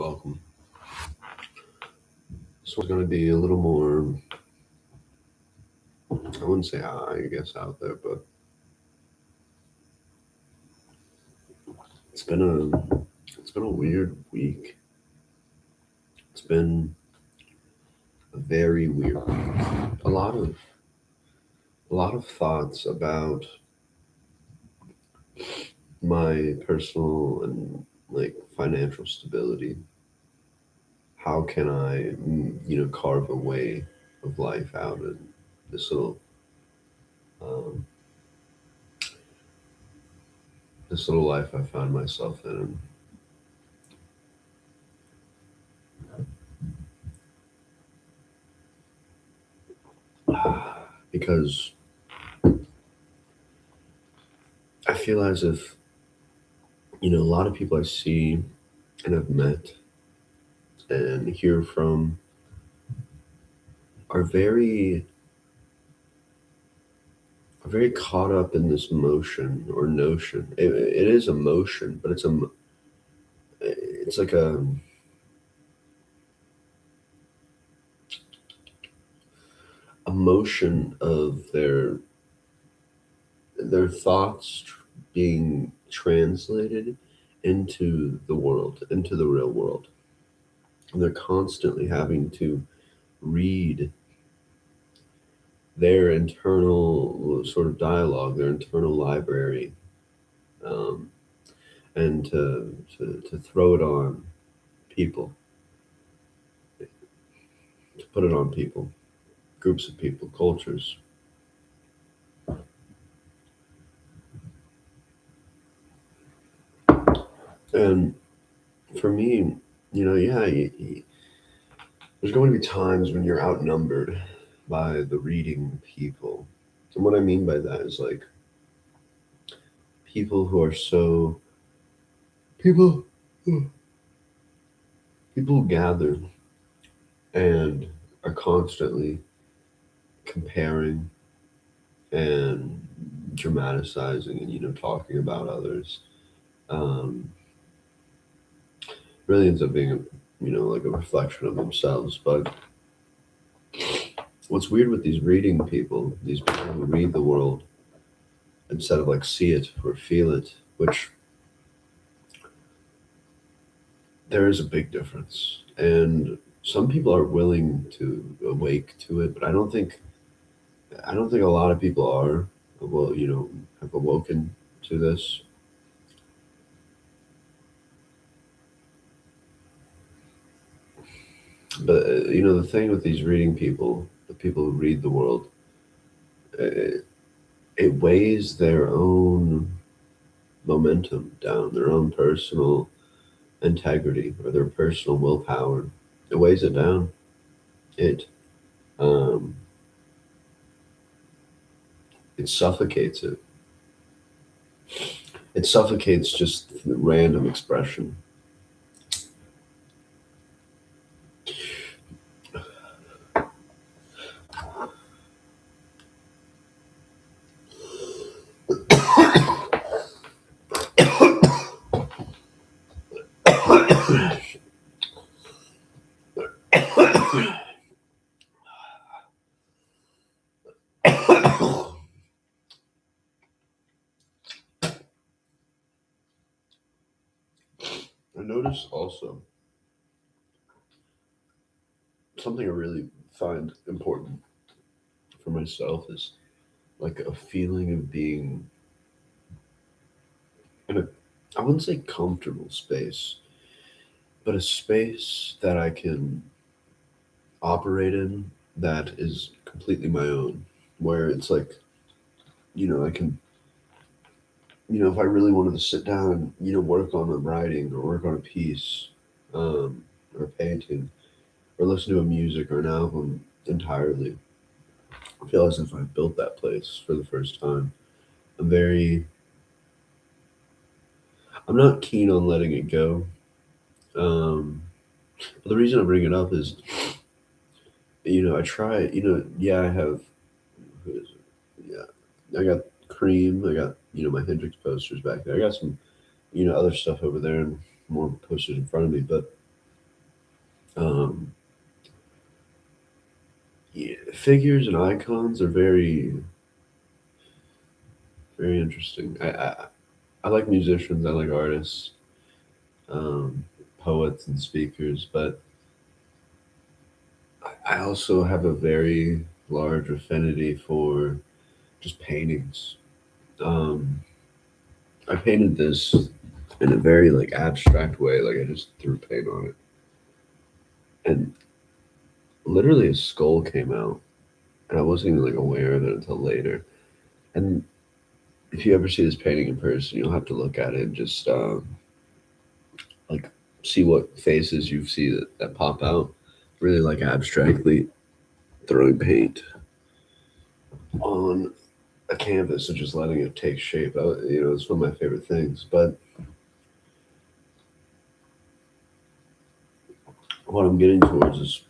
Welcome. This one's going to be a little more, I wouldn't say I guess out there, but it's been a weird week. It's been a very weird week. A lot of a lot of thoughts about my personal and like financial stability. How can I, carve a way of life out in this um, little life I found myself in? Because I feel as if a lot of people I see and have met and hear from are very caught up in this motion or notion. It is a motion, but it's like a motion of their thoughts being translated into the world, into the real world. And they're constantly having to read their internal sort of dialogue, their internal library, um, and to throw it on people, to put it on people, groups of people, cultures. And for me, yeah, there's going to be times when you're outnumbered by the reading people. And what I mean by that is like people who are so people people who gather and are constantly comparing and dramatizing and talking about others. Um, really ends up being like a reflection of themselves. But what's weird with these reading people, these people who read the world instead of like see it or feel it, which there is a big difference. And some people are willing to awake to it, but I don't think a lot of people are, well, have awoken to this. But the thing with these reading people, the people who read the world, it, it weighs their own momentum down, their own personal integrity or their personal willpower. It weighs it down. It um, it suffocates it. It suffocates just random expression. I notice also something I really find important for myself is like a feeling of being in a, I wouldn't say comfortable space, but a space that I can operate in that is completely my own, where it's like, I can, if I really wanted to sit down and, work on a writing or work on a piece, or a painting, or listen to a music or an album entirely, I feel as if I built that place for the first time. I'm very, I'm not keen on letting it go. Um, but the reason I bring it up is, I try, yeah, I have, who is it? Yeah, I got Cream, I got, my Hendrix posters back there. I got some, other stuff over there and more posters in front of me. But Um, yeah, figures and icons are very interesting. I like musicians, I like artists, um, poets and speakers, but I also have a very large affinity for just paintings. Um, I painted this in a very like abstract way, like I just threw paint on it, and literally a skull came out, and I wasn't even like aware of it until later. And if you ever see this painting in person, you'll have to look at it and just like see what faces you see that pop out. Really like abstractly throwing paint on a canvas and just letting it take shape. It's one of my favorite things. But what I'm getting towards is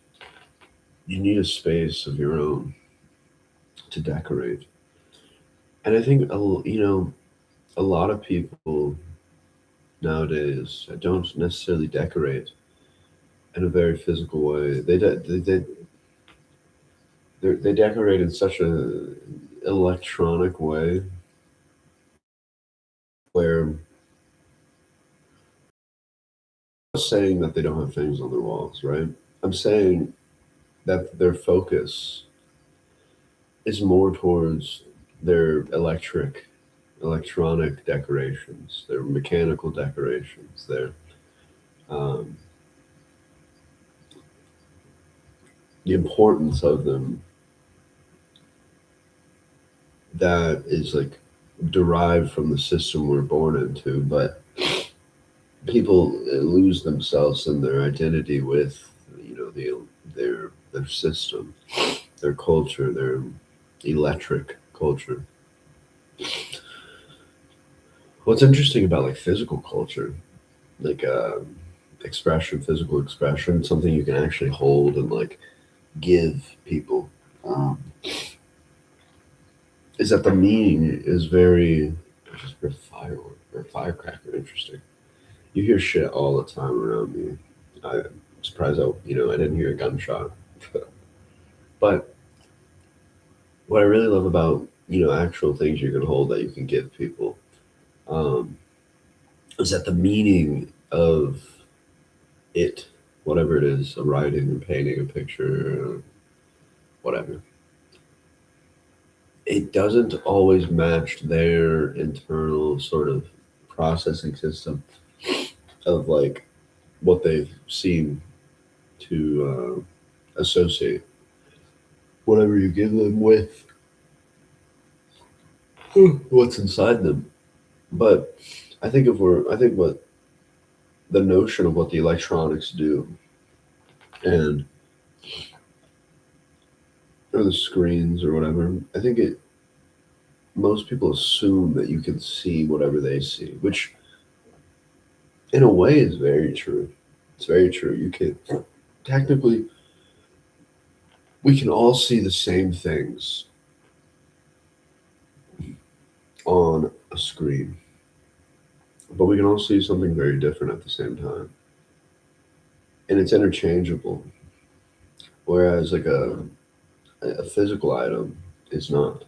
you need a space of your own to decorate. And I think a lot of people nowadays don't necessarily decorate in a very physical way. They decorate in such a electronic way where I'm not saying that they don't have things on their walls, right? I'm saying that their focus is more towards their electronic decorations, their mechanical decorations, their um, the importance of them that is like derived from the system we're born into, but people lose themselves in their identity with their system, their culture, their electric culture. What's interesting about like physical culture, like expression, physical expression, something you can actually hold and like give people, um, is that the meaning is very just for firework or firecracker interesting. You hear shit all the time around me. I'm surprised I didn't hear a gunshot. But what I really love about actual things you can hold that you can give people, um, is that the meaning of it, whatever it is, a writing, a painting, a picture, whatever, it doesn't always match their internal sort of processing system of like what they've seen to associate whatever you give them with what's inside them. But I think what the notion of what the electronics do and or the screens or whatever, I think it most people assume that you can see whatever they see, which in a way is very true. It's very true. You can technically we can all see the same things on a screen, but we can all see something very different at the same time. And it's interchangeable. Whereas like a physical item is not.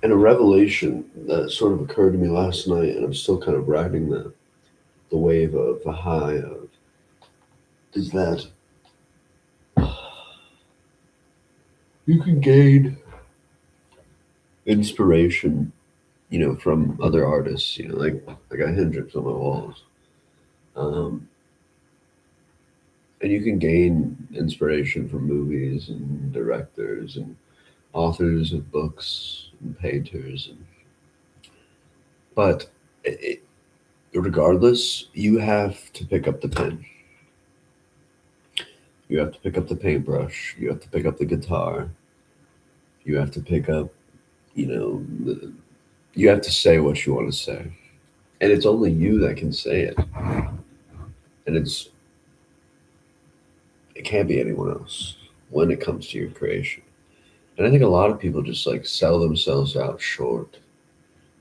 And a revelation that sort of occurred to me last night, and I'm still kind of riding the wave of the high of, is that you can gain inspiration, from other artists. Like I got Hendrix on my walls, um, and you can gain inspiration from movies and directors and authors of books and painters, but regardless, you have to pick up the pen. You have to pick up the paintbrush. You have to pick up the guitar. You have to pick up, you have to say what you want to say. And it's only you that can say it. And it can't be anyone else when it comes to your creation. And I think a lot of people just like sell themselves out short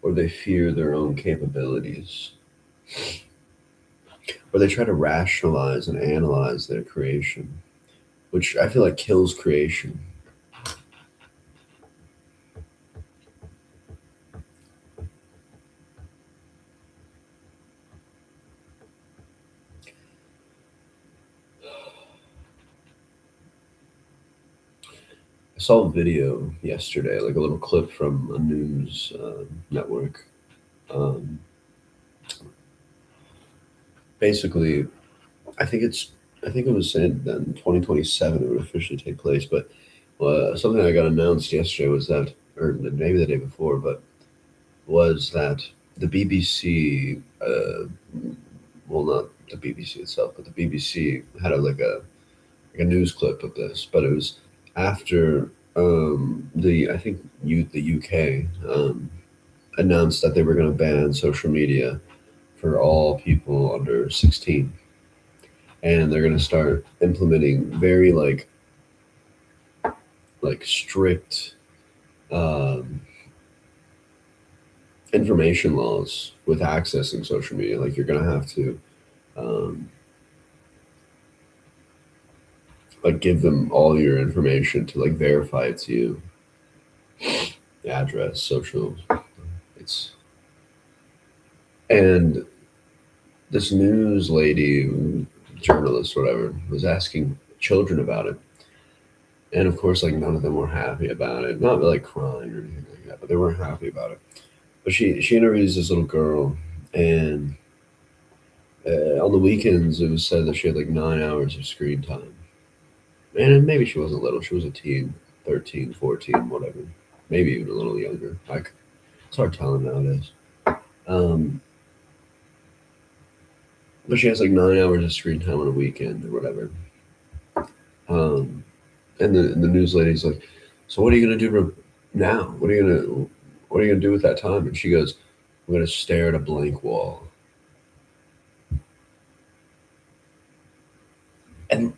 or they fear their own capabilities. where they try to rationalize and analyze their creation, which I feel like kills creation. I saw a video yesterday, like a little clip from a news network. Um, Basically, I think it's I think it was said that in 2027 it would officially take place. But something that got announced yesterday was that, or maybe the day before, but was that the BBC, well, not the BBC itself, but the BBC had like a news clip of this, but it was after the I think the UK announced that they were going to ban social media for all people under 16, and they're going to start implementing very like strict um, information laws with accessing social media. Like you're going to have to um, like give them all your information to like verify it's you, the address, social. It's and this news lady, journalist, whatever, was asking children about it, and of course, like none of them were happy about it. Not like crying or anything like that, but they weren't happy about it. But she interviews this little girl, and on the weekends, it was said that she had like 9 hours of screen time. And maybe she wasn't little; she was a teen, 13, 14, whatever, maybe even a little younger. Like it's hard telling nowadays. Um, but she has like 9 hours of screen time on a weekend or whatever. Um, and the news lady's like, "So what are you gonna do now? What are you gonna do with that time?" And she goes, "I'm gonna stare at a blank wall." And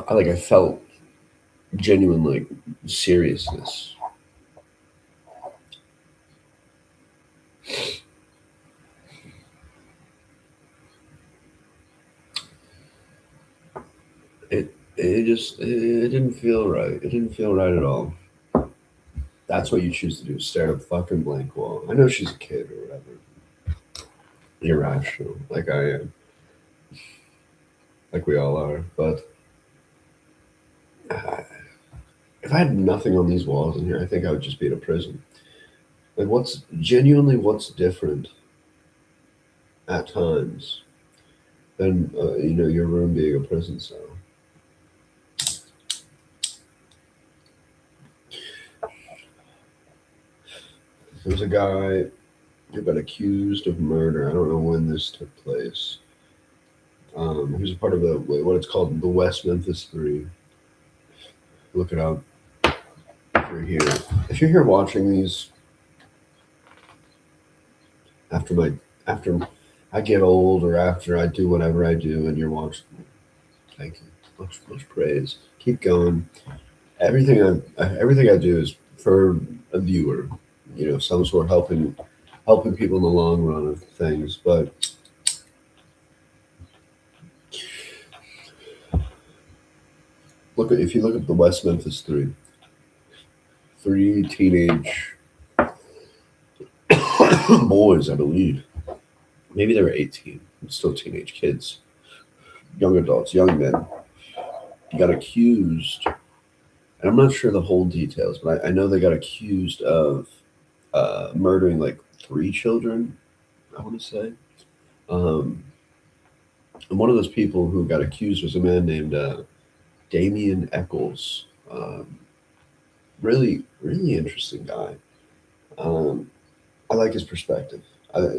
I felt genuine like seriousness. It didn't feel right. It didn't feel right at all. That's what you choose to do: stare at a fucking blank wall. I know she's a kid or whatever, irrational, like I am, like we all are. But uh, if I had nothing on these walls in here, I think I would just be in a prison. Like, what's different at times than your room being a prison cell? There's a guy who got accused of murder. I don't know when this took place. He was a part of what it's called the West Memphis Three. Look it up if you're here. If you're here watching these after my after I get old or after I do whatever I do, and you're watching, thank you. Much praise. Keep going. Everything I do is for a viewer. Some sort of helping people in the long run of things. But if you look at the West Memphis Three, three teenage boys, I believe. Maybe they were 18, still teenage kids, young adults, young men, got accused. And I'm not sure the whole details, but I know they got accused of murdering like three children, I want to say. Um, and one of those people who got accused was a man named Damien Eccles. Really, really interesting guy. Um, I like his perspective.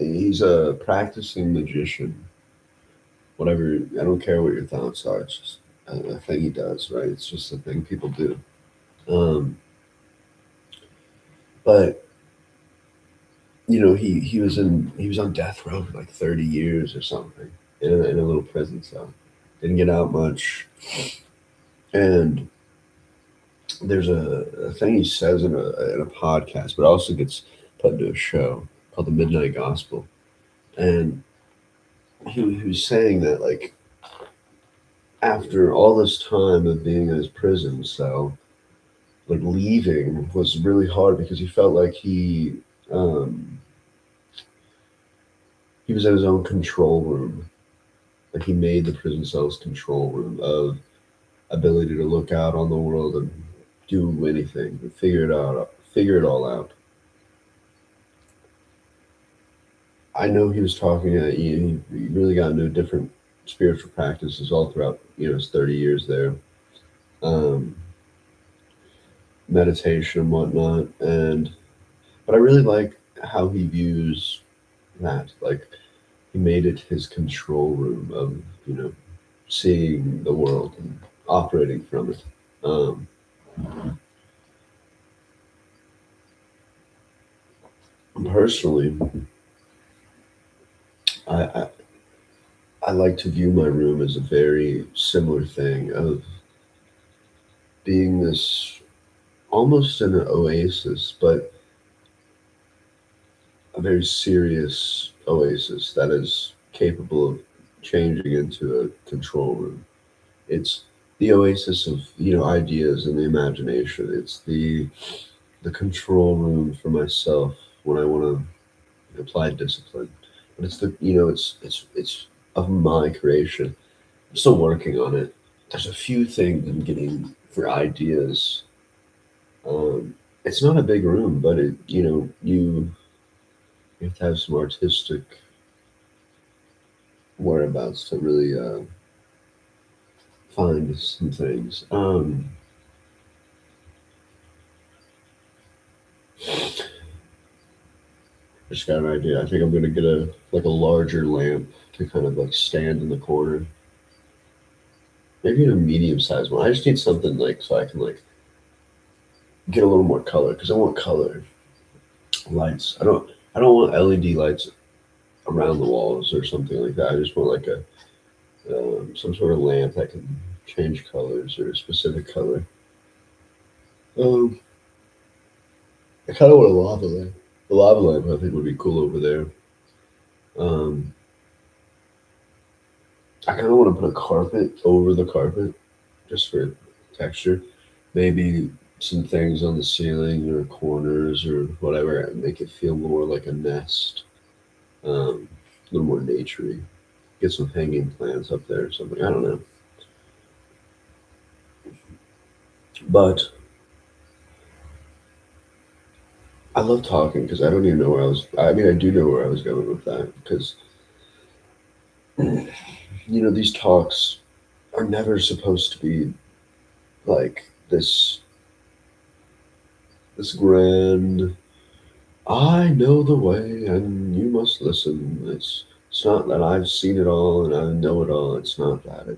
He's a practicing magician. Whatever, I don't care what your thoughts are. It's just a thing he does, right? It's just a thing people do. Um, but he was on death row for like 30 years or something in a little prison cell. Didn't get out much, and there's a thing he says in a podcast, but also gets put into a show called the Midnight Gospel. And he was saying that like after all this time of being in his prison cell, like leaving was really hard because he felt like um, he was in his own control room. Like he made the prison cell's control room of ability to look out on the world and do anything, figure it all out. I know he was talking. He really got into different spiritual practices all throughout his 30 years there, um, meditation and whatnot. And but I really like how he views that. Like he made it his control room of seeing the world and operating from it. Um, Personally, I, I I like to view my room as a very similar thing of being this almost an oasis, but a very serious oasis that is capable of changing into a control room. It's the oasis of ideas and the imagination. It's the control room for myself when I want to apply discipline. But it's the it's of my creation. I'm still working on it. There's a few things I'm getting for ideas. It's not a big room, but you have to have some artistic whereabouts to really find some things. Just got an idea. I think I'm gonna get a larger lamp to kind of like stand in the corner. Maybe a medium sized one. I just need something like so I can like get a little more color because I want color lights. I don't want LED lights around the walls or something like that. I just want like a some sort of lamp that can change colors or a specific color. Um, I kind of want a lava lamp. The lava lamp I think would be cool over there. Um, I kind of want to put a carpet over the carpet just for texture. Maybe some things on the ceiling or corners or whatever and make it feel more like a nest, a little more naturey. Get some hanging plants up there or something. I don't know. But I love talking because I don't even know where I was. I mean, I do know where I was going with that because these talks are never supposed to be like this grand. I know the way, and you must listen. It's not that I've seen it all and I know it all. It's not that.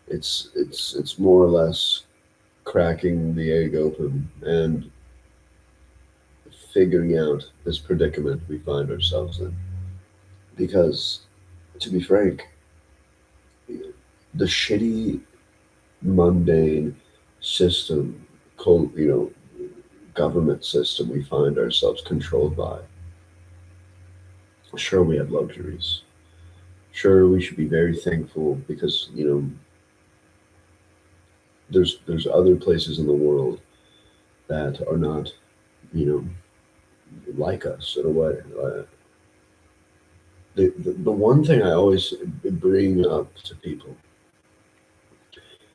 It's more or less cracking the egg open and figuring out this predicament we find ourselves in. Because, to be frank, the shitty, mundane system, government system we find ourselves controlled by. Sure, we have luxuries. Sure, we should be very thankful because there's other places in the world that are not you know like us in a way. The one thing I always bring up to people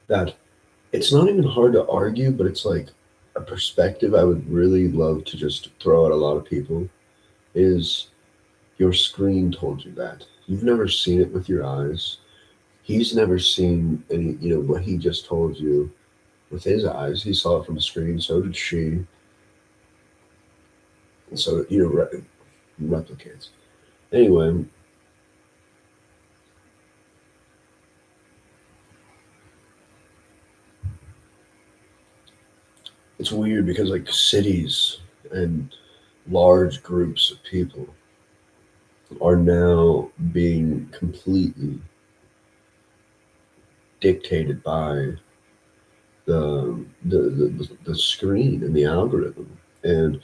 that it's not even hard to argue, but it's like a perspective I would really love to just throw at a lot of people is your screen told you that. You've never seen it with your eyes. He's never seen any, what he just told you with his eyes. He saw it from a screen, so did she. And so, replicates. Anyway, it's weird because like cities and large groups of people are now being completely dictated by the screen and the algorithm and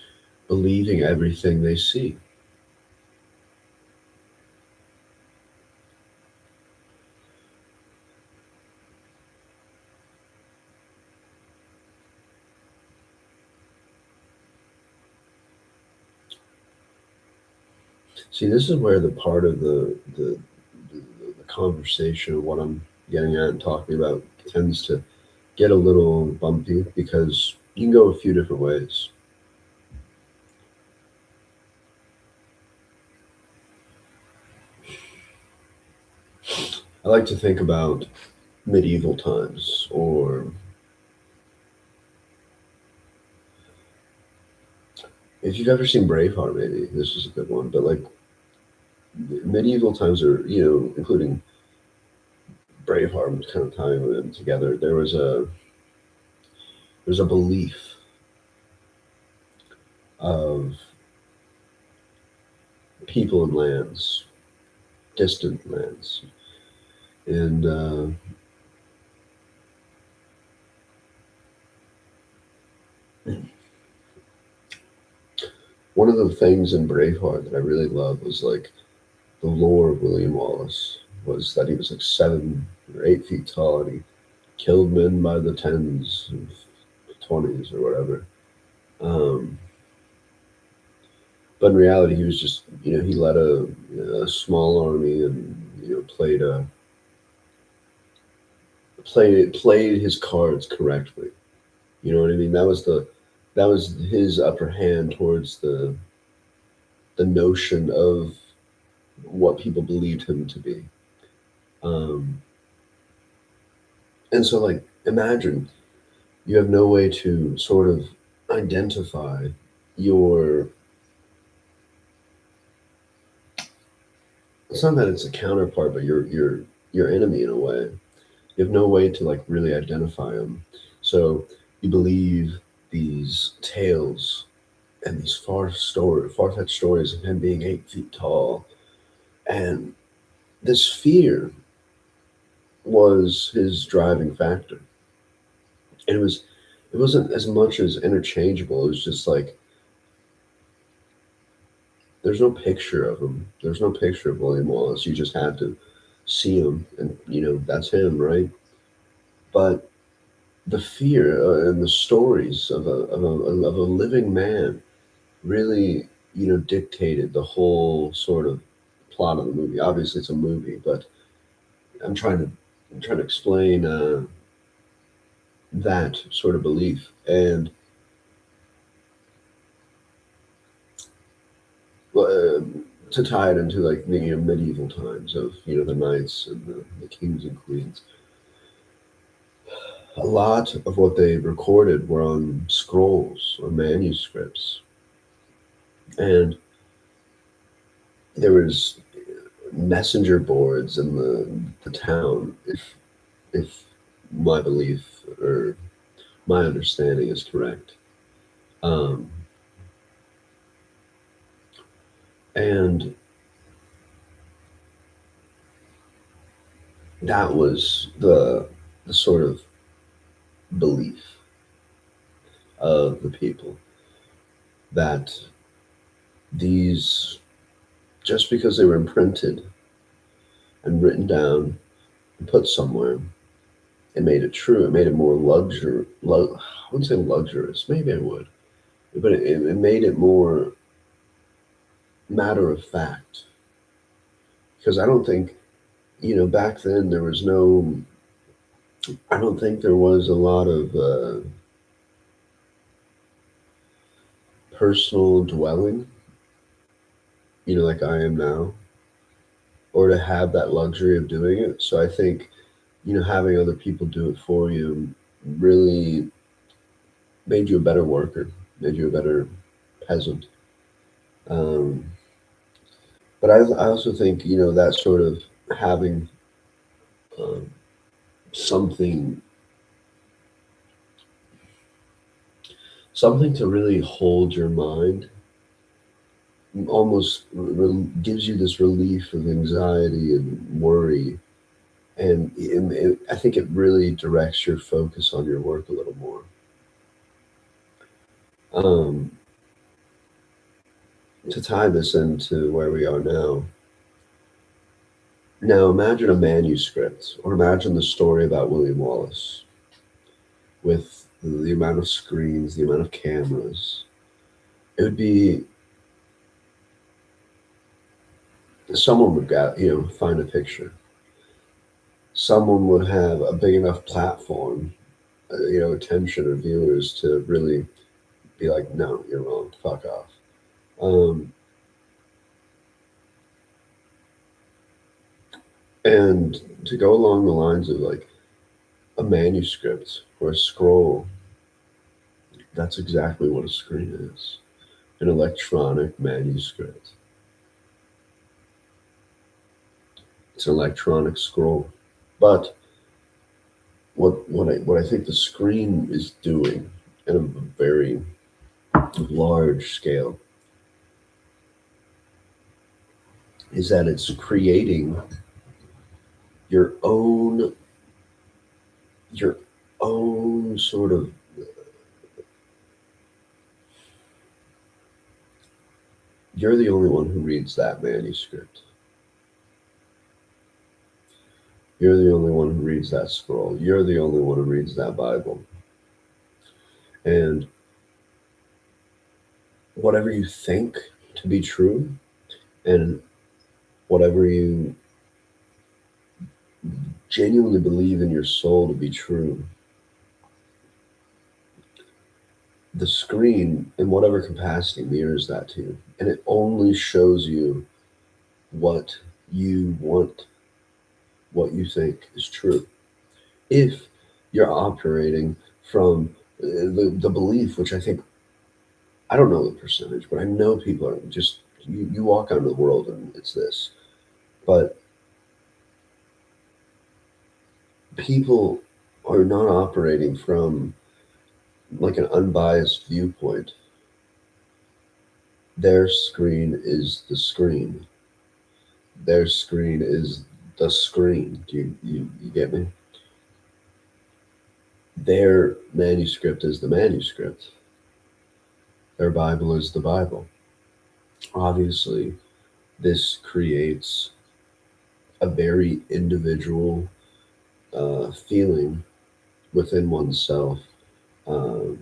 believing everything they see. See, this is where the part of the conversation of what I'm getting at and talking about tends to get a little bumpy because you can go a few different ways. I like to think about medieval times, or if you've ever seen Braveheart, maybe this is a good one. But like medieval times are, including Braveheart, kind of tying them together. There's a belief of people and lands, distant lands, and one of the things in Braveheart that I really love was like the lore of William Wallace was that he was like 7 or 8 feet tall and he killed men by the tens and 20s or whatever. Um, but in reality, he was just, he led a small army and, played his cards correctly. You know what I mean? That was his upper hand towards the notion of what people believed him to be. Um, and so, like, imagine you have no way to sort of identify your. It's not that it's a counterpart, but your enemy in a way. You have no way to like really identify them. So you believe these tales and these far-fetched stories of him being 8 feet tall, and this fear was his driving factor. And it wasn't as much as interchangeable. It was just like there's no picture of him. There's no picture of William Wallace. You just had to see him, and that's him, right? But the fear and the stories of a living man really dictated the whole sort of plot of the movie. Obviously, it's a movie, but I'm trying to I'm trying to explain that sort of belief and uh, to tie it into like the medieval times of the knights and the kings and queens. A lot of what they recorded were on scrolls or manuscripts, and there was messenger boards in the town. If my belief or my understanding is correct, um, and that was the sort of belief of the people that these just because they were imprinted and written down and put somewhere, it made it true. It made it more I wouldn't say luxurious. Maybe I would, but it made it more matter of fact. Because I don't think back then there was no. I don't think there was a lot of personal dwelling. Like I am now, or to have that luxury of doing it. So I think having other people do it for you really made you a better worker, made you a better peasant. Um, but I also think that sort of having um, something something to really hold your mind almost gives you this relief of anxiety and worry, and I think it really directs your focus on your work a little more. Um, to tie this into where we are now, now imagine a manuscript, or imagine the story about William Wallace with the amount of screens, the amount of cameras. It would be someone would got find a picture. Someone would have a big enough platform, attention or viewers to really be like, no, you're wrong, fuck off. Um, and to go along the lines of like a manuscript or a scroll, that's exactly what a screen is, an electronic manuscript. It's an electronic scroll. But what I think the screen is doing at a very large scale is that it's creating your own your own sort of, you're the only one who reads that manuscript. You're the only one who reads that scroll. You're the only one who reads that Bible. And whatever you think to be true, and whatever you genuinely believe in your soul to be true, the screen, in whatever capacity, mirrors that to you. And it only shows you what you want, what you think is true. If you're operating from the belief, which I think, I don't know the percentage, but I know people are just, you walk out into the world and it's this. But people are not operating from like an unbiased viewpoint. Their screen is the screen. Their screen is the screen. Do you get me? Their manuscript is the manuscript. Their Bible is the Bible. Obviously, this creates a very individual feeling within oneself,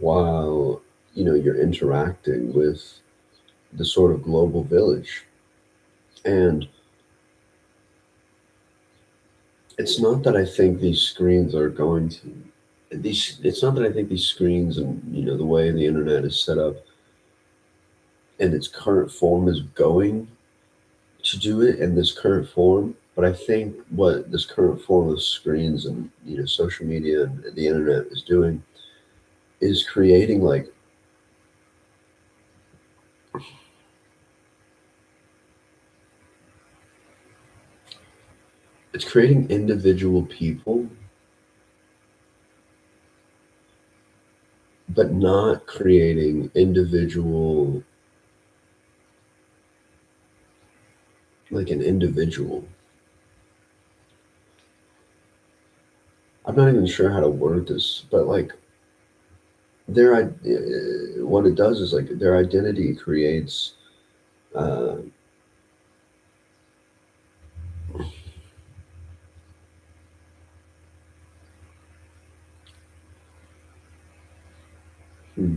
while you're interacting with the sort of global village. And it's not that I think these screens are going to these it's not that I think these screens and the way the internet is set up and its current form is going to do it in this current form. But I think what this current form of screens and social media and the internet is doing is creating like, it's creating individual people, but not creating individual, like an individual. I'm not even sure how to word this, but like what it does is like their identity creates. Uh, hmm,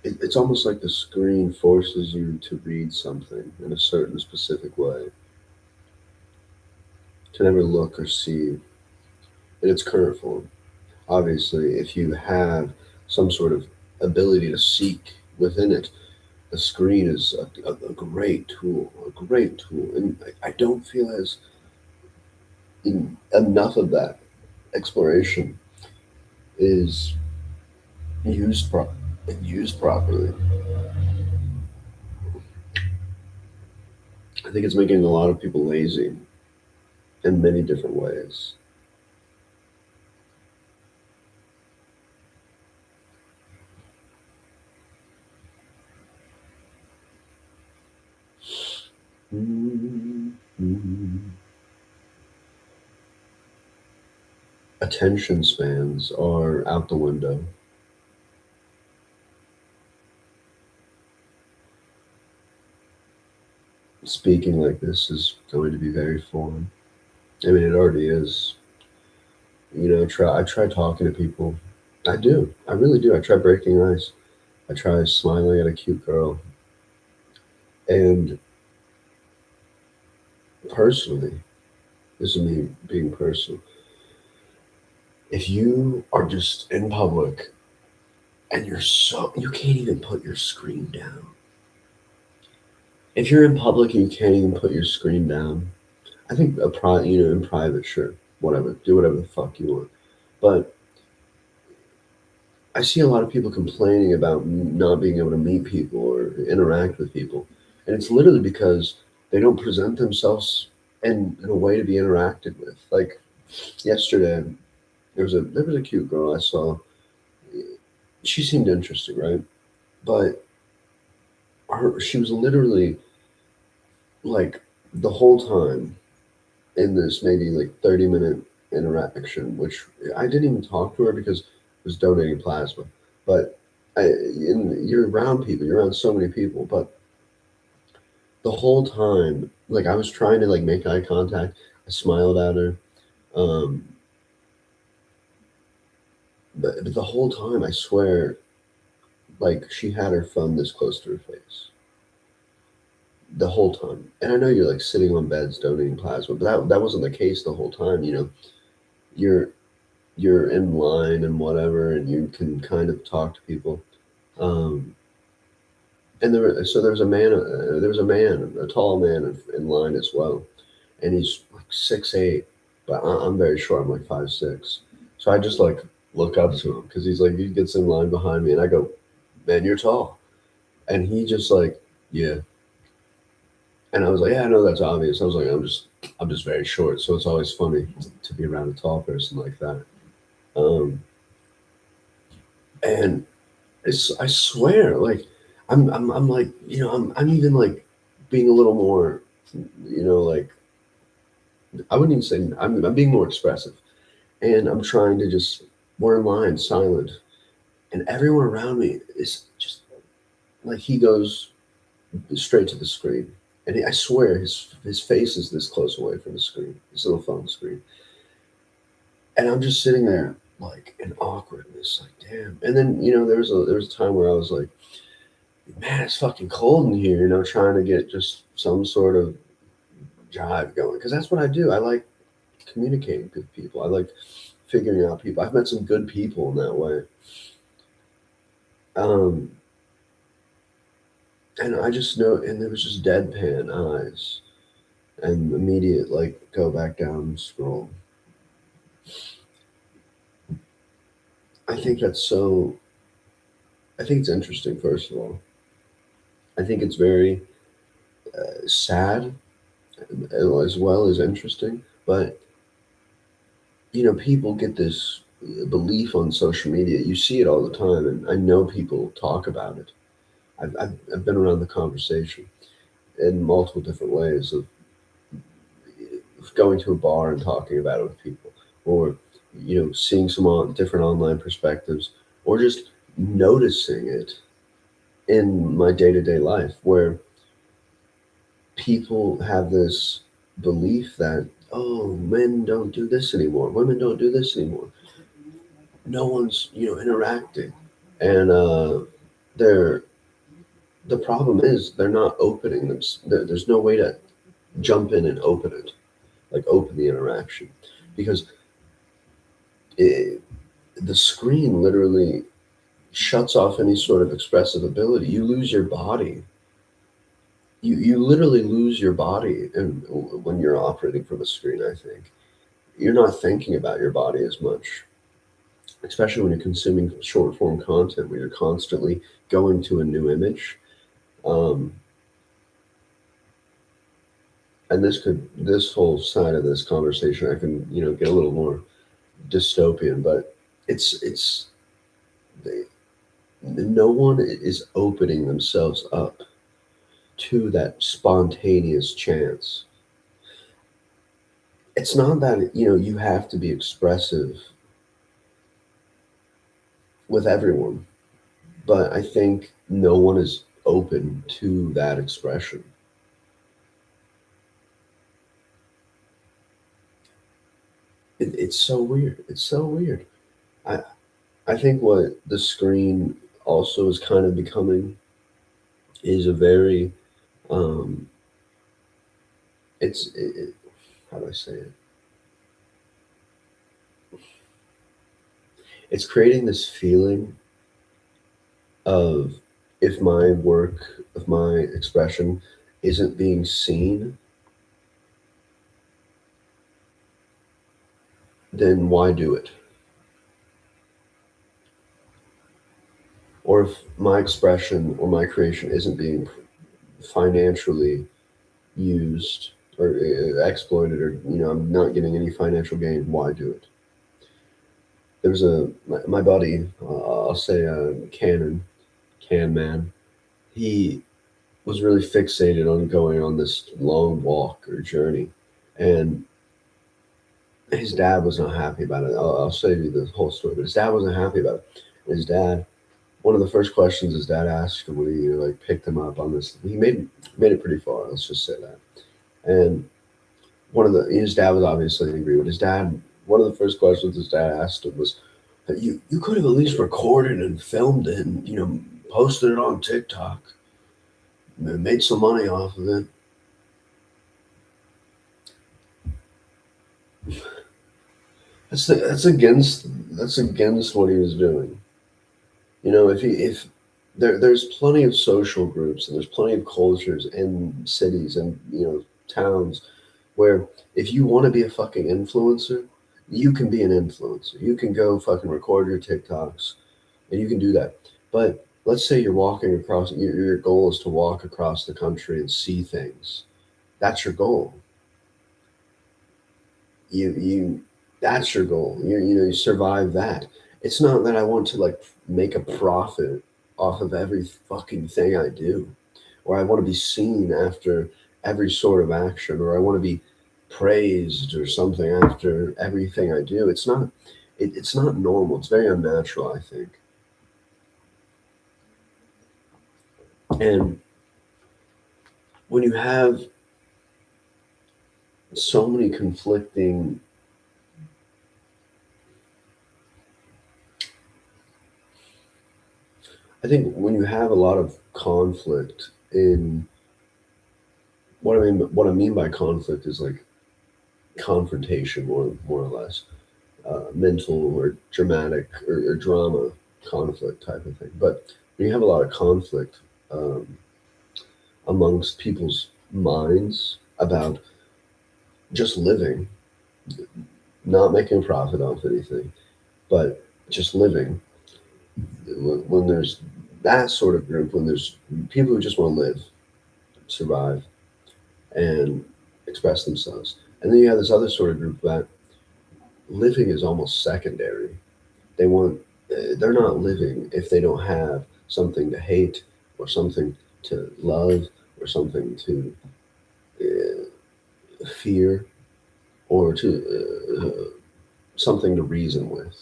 it's almost like the screen forces you to read something in a certain specific way, to never look or see in its current form. Obviously, if you have some sort of ability to seek within it, the screen is a great tool, a great tool. And I don't feel as enough of that exploration is used used properly. I think it's making a lot of people lazy in many different ways. Mhm. Attention spans are out the window. Speaking like this is going to be very foreign. I mean, it already is. I try talking to people. I do. I really do. I try breaking ice. I try smiling at a cute girl. And personally, this is me being personal. If you are just in public and you can't even put your screen down. If you're in public and you can't even put your screen down, I think in private, sure, whatever, do whatever the fuck you want. But I see a lot of people complaining about not being able to meet people or interact with people, and it's literally because they don't present themselves in a way to be interacted with. Like yesterday, there was a cute girl I saw. She seemed interesting, right? But she was literally like the whole time in this maybe like 30-minute interaction, which I didn't even talk to her because I was donating plasma. But you're around people, you're around so many people, but the whole time, like I was trying to like make eye contact, I smiled at her, um, but the whole time, I swear, like she had her phone this close to her face the whole time. And I know you're like sitting on beds donating plasma, but that wasn't the case the whole time. You're you're in line and whatever, and you can kind of talk to people. Um, and there was a man, a tall man in line as well, and he's like 6'8", but I'm very short. I'm like 5'6", so I just like look up to him because he's like he gets in line behind me, and I go, "Man, you're tall," and he just like, "Yeah," and I was like, "Yeah, I know that's obvious." I was like, I'm just very short, so it's always funny to be around a tall person like that. Um, and I swear, like I'm like I'm even like being a little more, like I wouldn't even say I'm being more expressive, and I'm trying to just we're in line, silent, and everyone around me is just like he goes straight to the screen, and I swear his face is this close away from the screen, his little phone screen, and I'm just sitting there like in awkwardness, like damn. And then there was a time where I was like, man, it's fucking cold in here, trying to get just some sort of jive going. Because that's what I do. I like communicating with people. I like figuring out people. I've met some good people in that way. Um, and I just know, and there was just deadpan eyes and immediate, like, go back down and scroll. I think that's so, I think it's interesting, first of all. I think it's very sad as well as interesting. But people get this belief on social media. You see it all the time, and I know people talk about it. I've been around the conversation in multiple different ways of going to a bar and talking about it with people, or seeing some different online perspectives, or just noticing it in my day to day life, where people have this belief that men don't do this anymore, women don't do this anymore, no one's interacting, and they're the problem is they're not opening them. There's no way to jump in and open it, like open the interaction, because it, the screen literally shuts off any sort of expressive ability. You lose your body. You literally lose your body, and when you're operating from a screen, I think you're not thinking about your body as much, especially when you're consuming short form content, where you're constantly going to a new image. Um, and this whole side of this conversation, I can get a little more dystopian, but it's they, no one is opening themselves up to that spontaneous chance. It's not that you have to be expressive with everyone, but I think no one is open to that expression. It's so weird. It's so weird. I I think what the screen also is kind of becoming is a very um, how do I say it? It's creating this feeling of, if my work, if my expression isn't being seen, then why do it? Or if my expression or my creation isn't being financially used or exploited, or I'm not getting any financial gain, why do it? There's my buddy, I'll say Can Man. He was really fixated on going on this long walk or journey, and his dad was not happy about it. I'll show you the whole story, but his dad wasn't happy about it. And his dad, one of the first questions his dad asked him when he like picked him up on this, he made it pretty far. Let's just say that. And his dad was obviously angry, but his dad, one of the first questions his dad asked him was, "You could have at least recorded and filmed it, and posted it on TikTok, and made some money off of it." That's against what he was doing. If there's plenty of social groups and there's plenty of cultures in cities and towns where if you want to be a fucking influencer, you can be an influencer. You can go fucking record your TikToks and you can do that. But let's say you're walking across, your goal is to walk across the country and see things. That's your goal. You that's your goal. You survive that. It's not that I want to like make a profit off of every fucking thing I do, or I want to be seen after every sort of action, or I want to be praised or something after everything I do. It's not normal. It's very unnatural, I think. And when you have so many conflicting, I think when you have a lot of conflict in, what I mean by conflict is like confrontation, more or less, mental or dramatic or drama conflict type of thing. But when you have a lot of conflict um, amongst people's minds about just living, not making a profit off anything, but just living, when there's that sort of group, when there's people who just want to live, survive, and express themselves, and then you have this other sort of group that living is almost secondary. They want, they're not living if they don't have something to hate or something to love or something to fear or to something to reason with.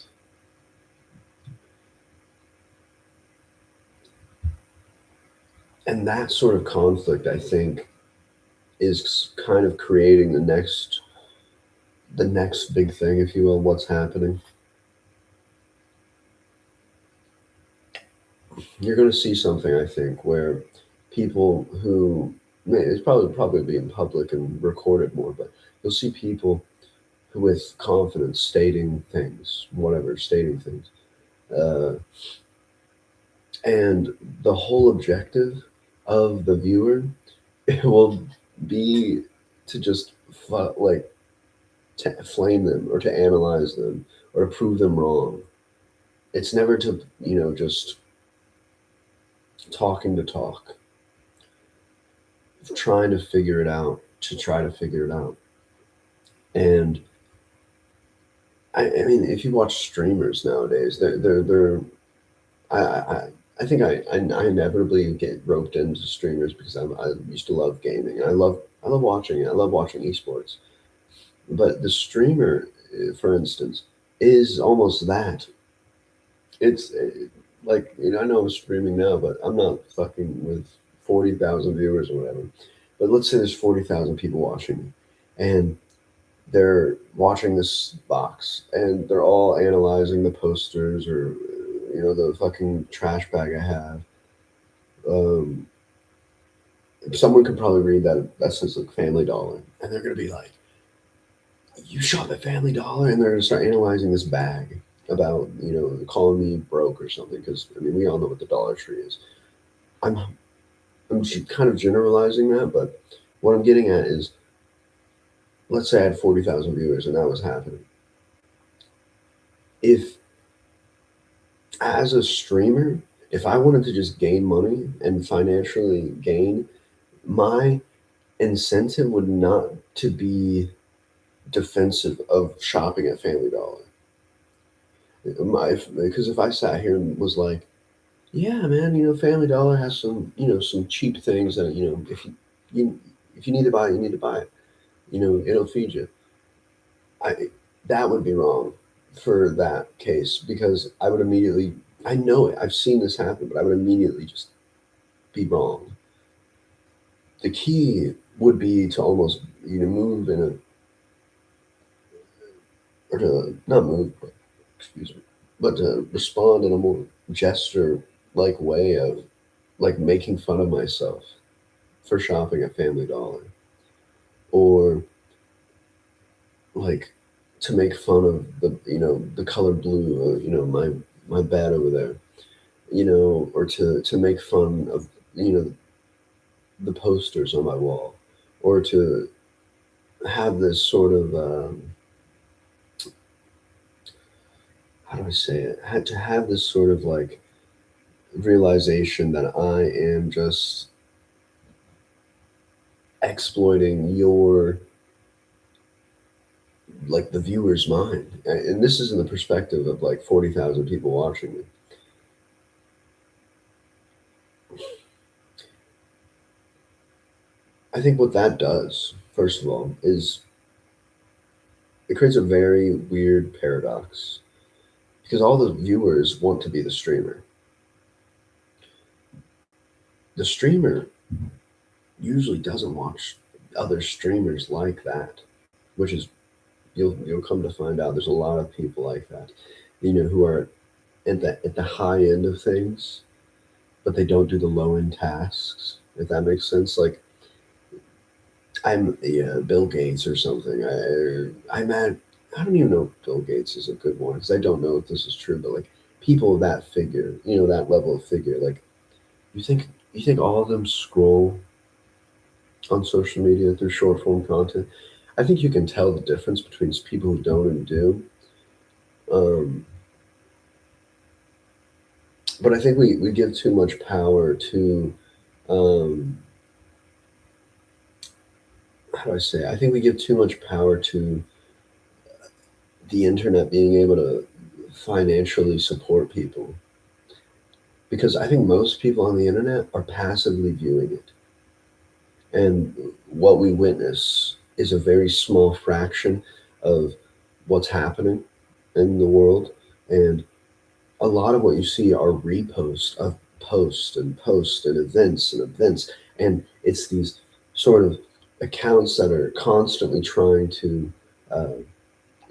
And that sort of conflict, I think, is kind of creating the next big thing, if you will, what's happening. You're going to see something, I think, where people who, it's probably be in public and recorded more, but you'll see people who, with confidence, stating things, whatever, stating things, uh, and the whole objective of the viewer will be to just like to flame them or to analyze them or to prove them wrong. It's never to just talking to talk, trying to figure it out, to try to figure it out. And I mean, if you watch streamers nowadays, they're I think I inevitably get roped into streamers because I used to love gaming. I love watching it. I love watching esports. But the streamer, for instance, is almost that. It's like I know I'm streaming now, but I'm not fucking with 40,000 viewers or whatever. But let's say there's 40,000 people watching me, and they're watching this box, and they're all analyzing the posters or the fucking trash bag I have. Um, someone could probably read that says like Family Dollar, and they're gonna be like, "You shop at Family Dollar," and they're gonna start analyzing this bag about calling me broke or something. Because I mean, we all know what the Dollar Tree is. I'm kind of generalizing that, but what I'm getting at is, let's say I had 40,000 viewers and that was happening. If as a streamer, if I wanted to just gain money and financially gain, my incentive would not to be defensive of shopping at Family Dollar. Because if I sat here and was like, yeah, man, Family Dollar has some cheap things that you if you need to buy it, you need to buy it. It'll feed you. I That would be wrong for that case because I would immediately. I know it. I've seen this happen, but I would immediately just be wrong. The key would be to almost move in a or to not move, but, excuse me, but to respond in a more gesture like way of like making fun of myself for shopping at Family Dollar, or like to make fun of the color blue, my bed over there, or to make fun of the posters on my wall, or to have this sort of how do I say it? Had to have this sort of like realization that I am just exploiting your like the viewer's mind, and this is in the perspective of like 40,000 people watching me. I think what that does, first of all, is it creates a very weird paradox because all the viewers want to be the streamer. The streamer usually doesn't watch other streamers like that, which is you'll come to find out there's a lot of people like that, who are at the high end of things, but they don't do the low end tasks. If that makes sense, like I'm Bill Gates or something. I'm at I don't even know if Bill Gates is a good one because I don't know if this is true, but like people of that figure, that level of figure, like you think all of them scroll on social media through short form content. I think you can tell the difference between people who don't and do. Um, but I think we give too much power to, um, how do I say? I think we give too much power to the internet being able to financially support people. Because I think most people on the internet are passively viewing it. And what we witness is a very small fraction of what's happening in the world. And a lot of what you see are reposts of posts and events and events. And it's these sort of accounts that are constantly trying to uh,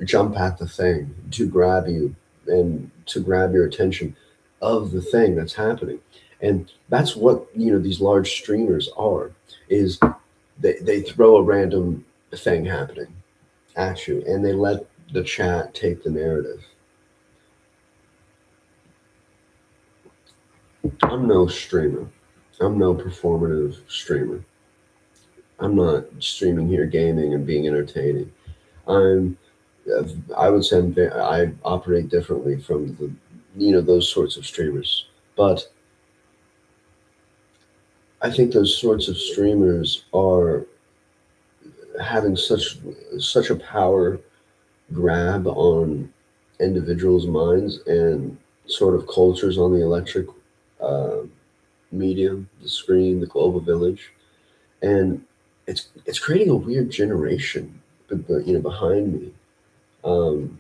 jump at the thing to grab you and to grab your attention of the thing that's happening. And that's what these large streamers are, is they throw a random thing happening at you and they let the chat take the narrative. I'm no streamer. I'm no performative streamer. I'm not streaming here gaming and being entertaining. I'm I would say I operate differently from the those sorts of streamers. But I think those sorts of streamers are having such a power grab on individuals' minds and sort of cultures on the electric uh, medium, the screen, the global village, and it's creating a weird generation, behind me. Um,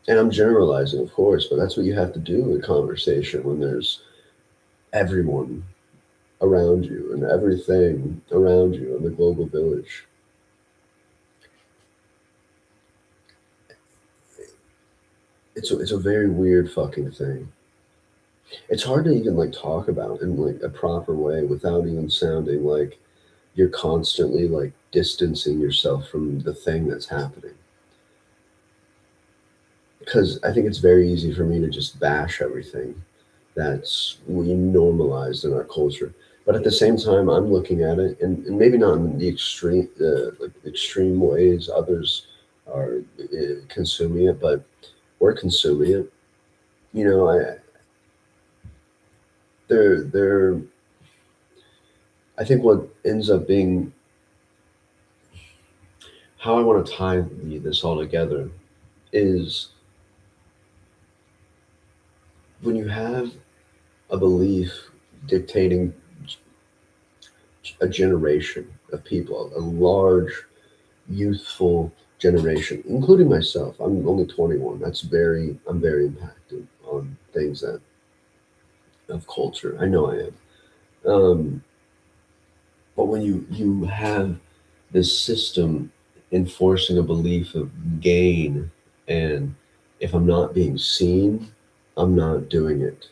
and I'm generalizing, of course, but that's what you have to do in conversation when there's everyone around you and everything around you in the global village. It's a very weird fucking thing. it's hard to even like talk about in like a proper way without even sounding like you're constantly like distancing yourself from the thing that's happening. Because I think it's very easy for me to just bash everything that's we normalized in our culture. But at the same time, I'm looking at it, and maybe not in the extreme, like extreme ways others are consuming it, but we're consuming it. You know, they're. I think what ends up being how I want to tie this all together is when you have a belief dictating a generation of people, a large youthful generation, including myself. I'm only 21. I'm very impacted on things that of culture. I know I am. But when you have this system enforcing a belief of gain, and if I'm not being seen, I'm not doing it.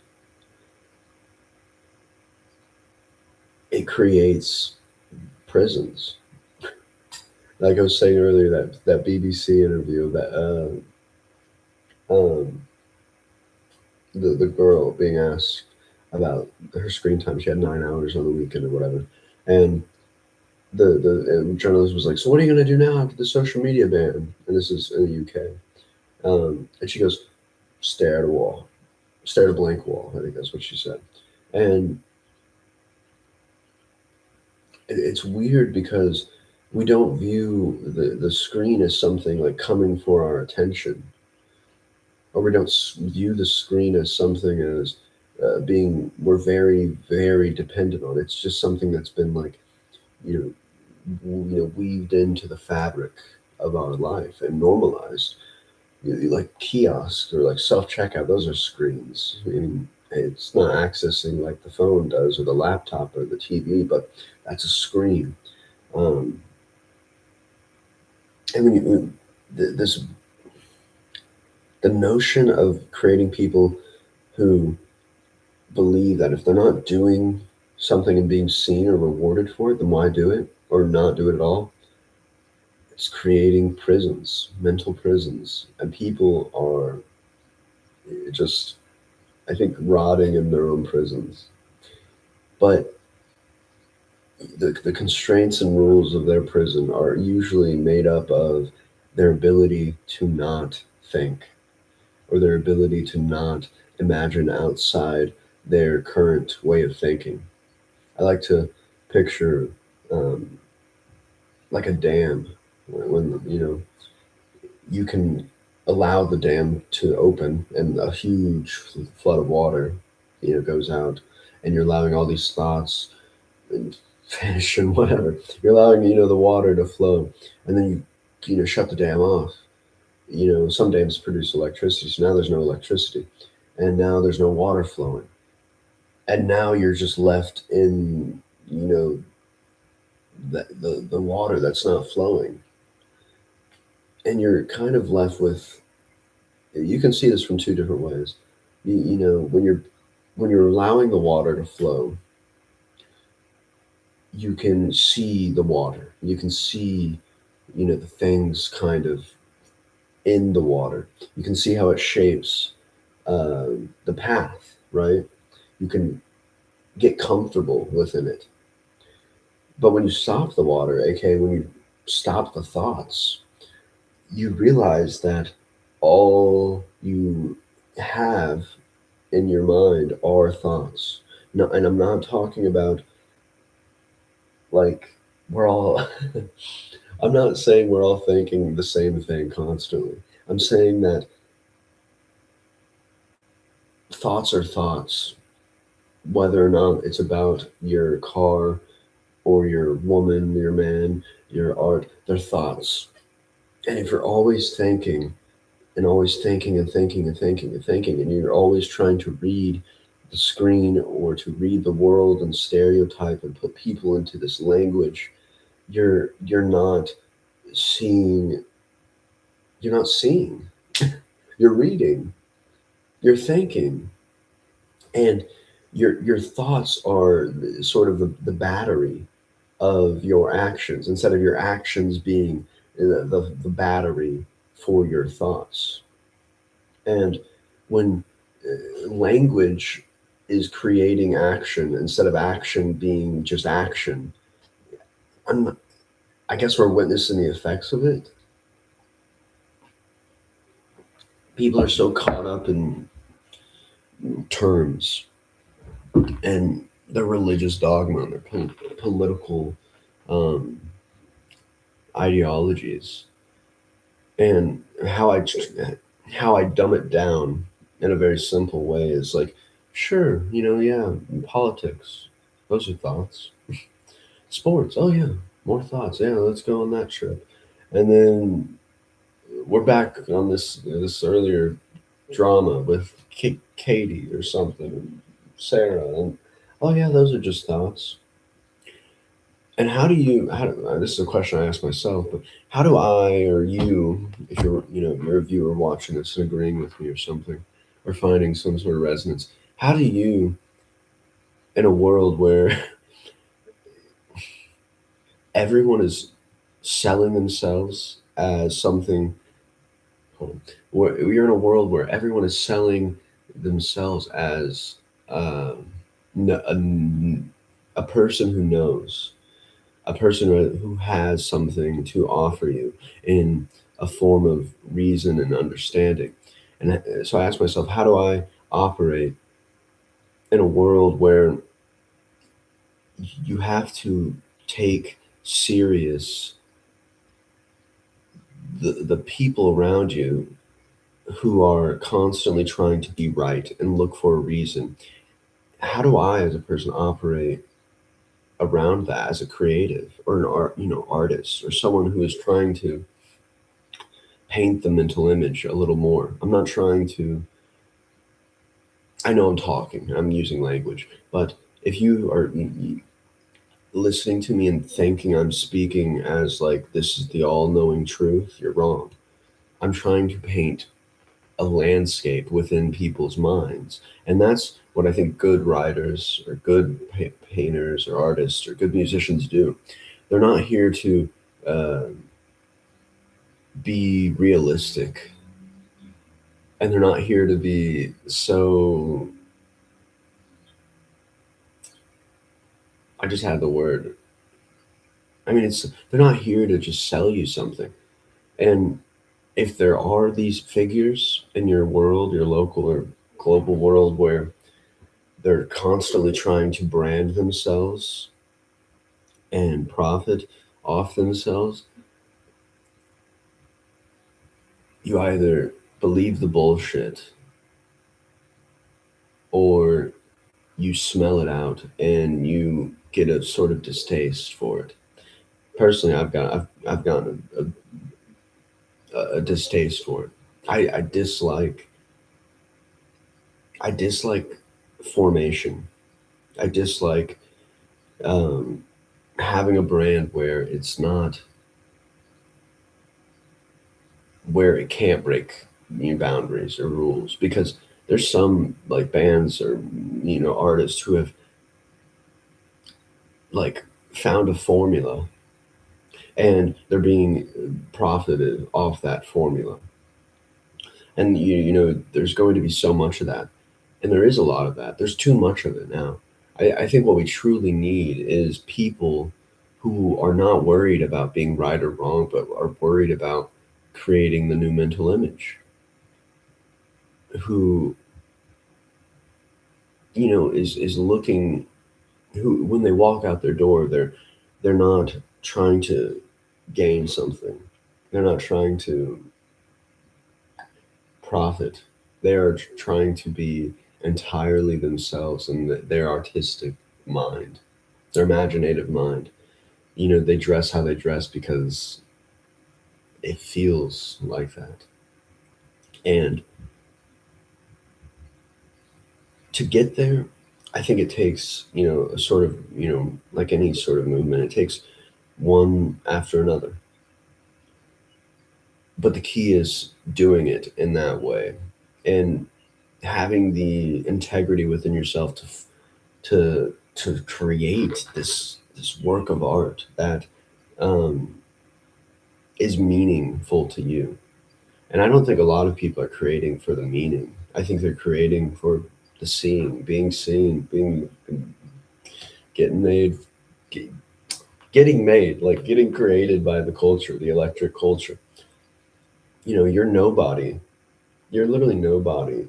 It creates prisons. Like I was saying earlier, that BBC interview that um, the girl being asked about her screen time. She had 9 hours on the weekend or whatever, and the journalist was like, "So what are you going to do now after the social media ban?" And this is in the UK. And she goes, "Stare at a wall, stare at a blank wall." I think that's what she said. And it's weird because we don't view the screen as something like coming for our attention, or we don't view the screen as something as being we're very very dependent on. It's just something that's been like you know weaved into the fabric of our life and normalized. Like kiosks or like self checkout, those are screens. I mean, it's not accessing like the phone does or the laptop or the TV, but that's a screen. Um, and this the notion of creating people who believe that if they're not doing something and being seen or rewarded for it, then why do it or not do it at all? It's creating prisons, mental prisons, and people are just, I think, rotting in their own prisons. But the constraints and rules of their prison are usually made up of their ability to not think or their ability to not imagine outside their current way of thinking. I like to picture um, like a dam when you can allow the dam to open and a huge flood of water goes out, and you're allowing all these thoughts and fish and whatever. You're allowing the water to flow, and then you shut the dam off. Some dams produce electricity, so now there's no electricity, and now there's no water flowing, and now you're just left in you know the water that's not flowing, and you're kind of left with. You can see this from two different ways. When you're allowing the water to flow, you can see the water. You can see the things kind of in the water. You can see how it shapes the path, right? You can get comfortable within it. But when you stop the water, aka when you stop the thoughts, you realize that all you have in your mind are thoughts. No, and I'm not talking about like we're all. I'm not saying we're all thinking the same thing constantly. I'm saying that thoughts are thoughts, whether or not it's about your car or your woman, your man, your art, they're thoughts. And if you're always thinking and always thinking and thinking and thinking and thinking, and you're always trying to read the screen or to read the world and stereotype and put people into this language, you're not seeing, you're not seeing, you're reading, you're thinking, And your thoughts are sort of the battery of your actions, instead of your actions being the battery for your thoughts. And when language is creating action instead of action being just action, I'm, I guess we're witnessing the effects of it. People are so caught up in terms and their religious dogma and their political um, ideologies, and how I dumb it down in a very simple way is like, sure, yeah, politics, those are thoughts. Sports, oh yeah, more thoughts. Yeah, let's go on that trip. And then we're back on this earlier drama with Katie or something, and Sarah, and oh yeah, those are just thoughts. And this is a question I ask myself, but how do I or you, if you're a viewer watching this and agreeing with me or something, or finding some sort of resonance, how do you, in a world where everyone is selling themselves as something, hold on, we're in a world where everyone is selling themselves as um, a person who knows, a person who has something to offer you in a form of reason and understanding. And so I ask myself, how do I operate in a world where you have to take serious the people around you who are constantly trying to be right and look for a reason? How do I, as a person, operate around that as a creative or an artist or someone who is trying to paint the mental image a little more? I'm not trying to, I know I'm talking, I'm using language, but if you are listening to me and thinking I'm speaking as like this is the all knowing truth, you're wrong. I'm trying to paint a landscape within people's minds. And that's what I think good writers or good painters or artists or good musicians do. They're not here to uh, be realistic, and they're not here to be so. I just had the word. I mean, they're not here to just sell you something. And if there are these figures in your world, your local or global world, where they're constantly trying to brand themselves and profit off themselves, you either believe the bullshit or you smell it out and you get a sort of distaste for it. Personally, I've gotten a distaste for it. I dislike formation. I dislike um, having a brand where it's not, where it can't break boundaries or rules, because there's some like bands or artists who have like found a formula and they're being profited off that formula. And there's going to be so much of that, and there is a lot of that. There's too much of it now. I think what we truly need is people who are not worried about being right or wrong, but are worried about creating the new mental image, who is looking, who when they walk out their door, they're not trying to gain something. They're not trying to profit. They are trying to be entirely themselves in their artistic mind, their imaginative mind. They dress how they dress because it feels like that. And to get there, I think it takes, a sort of, like any sort of movement, it takes one after another. But the key is doing it in that way. And having the integrity within yourself to create this work of art that um, is meaningful to you. And I don't think a lot of people are creating for the meaning. I think they're creating for the seeing, being seen, being getting made, ge- getting made, like getting created by the culture, the electric culture. You know, you're nobody. You're literally nobody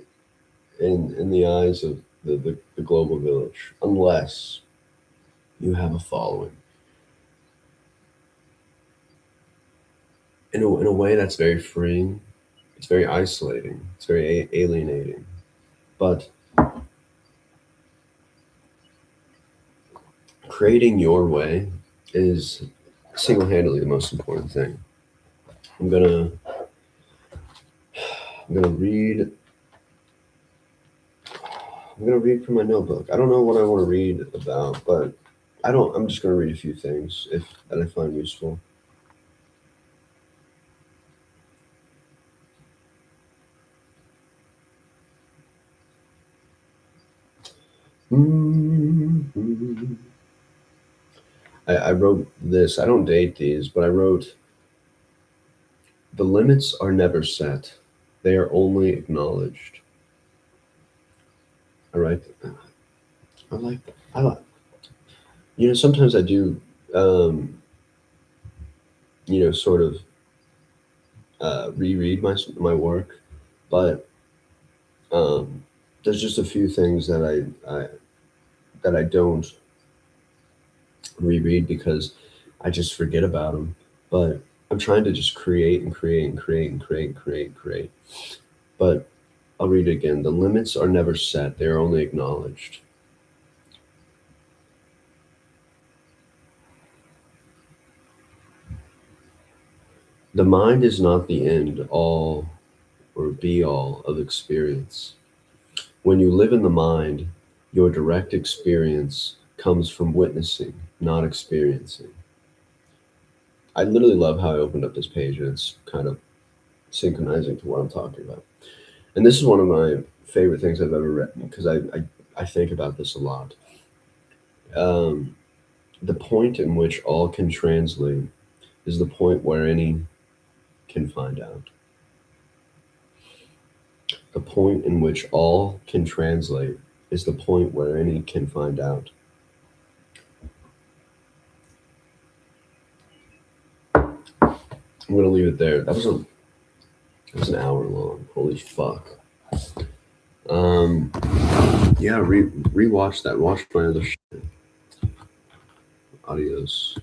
in the eyes of the global village unless you have a following. In a way that's very freeing. It's very isolating. It's very alienating. But creating your way is single-handedly the most important thing. I'm gonna I'm gonna read I'm gonna read from my notebook. I don't know what I want to read about, but I'm just gonna read a few things if that I find useful. Mhm. I wrote this. I don't date these, but I wrote the limits are never set. They are only acknowledged. All right. I like that. I like. You know, sometimes I do. Um, sort of reread my work, but um, there's just a few things that I don't reread because I just forget about them. But I'm trying to just create and create and create and create and create and create. But I'll read it again. The limits are never set; they are only acknowledged. The mind is not the end all or be all of experience. When you live in the mind, your direct experience comes from witnessing, not experiencing. I literally love how I opened up this page and it's kind of synchronizing to what I'm talking about. And this is one of my favorite things I've ever written because I think about this a lot. Um, the point in which all can translate is the point where any can find out. The point in which all can translate is the point where any can find out. I'm gonna leave it there. It was an hour long. Holy fuck. Um, yeah, rewatch that. Watch my other shit. Adios.